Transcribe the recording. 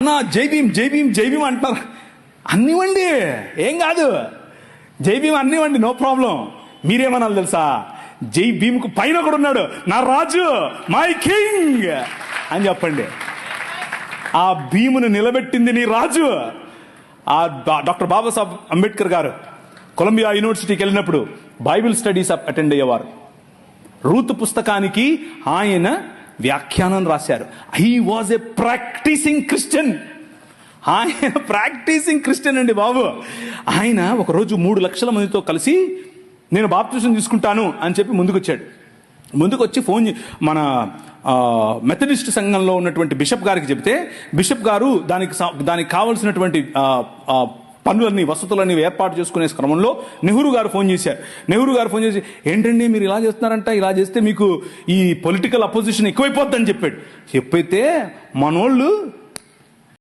నా జై భీమ్ జై భీమ్ జై భీమ్ అంటున్నారు. అన్నివ్వండి, ఏం కాదు, జై భీమ్ అన్నివ్వండి, నో ప్రాబ్లం. మీరేమనాలి తెలుసా? జై భీమ్కు పైన కూడా ఉన్నాడు నా రాజు, మై కింగ్ అని చెప్పండి. ఆ భీమును నిలబెట్టింది నీ రాజు. ఆ డాక్టర్ బాబాసాహెబ్ అంబేద్కర్ గారు కొలంబియా యూనివర్సిటీకి వెళ్ళినప్పుడు బైబిల్ స్టడీస్ అటెండ్ అయ్యేవారు. రూతు పుస్తకానికి ఆయన వ్యాఖ్యానం రాశారు. He was a practising Christian. ఆయన ప్రాక్టీసింగ్ క్రిస్టియన్ అండి బాబు. ఆయన ఒకరోజు 3 లక్షల మందితో కలిసి నేను బాప్తిజం తీసుకుంటాను అని చెప్పి ముందుకు వచ్చి మన మెథడిస్ట్ సంఘంలో ఉన్నటువంటి బిషప్ గారికి చెప్తే, బిషప్ గారు దానికి కావలసినటువంటి పనులన్నీ, వసతులన్నీ ఏర్పాటు చేసుకునే క్రమంలో నెహ్రూ గారు ఫోన్ చేసి ఏంటండి మీరు ఇలా చేస్తున్నారంట, ఇలా చేస్తే మీకు ఈ పొలిటికల్ అపోజిషన్ ఎక్కువైపోద్దని చెప్పాడు. చెప్పైతే మనోళ్ళు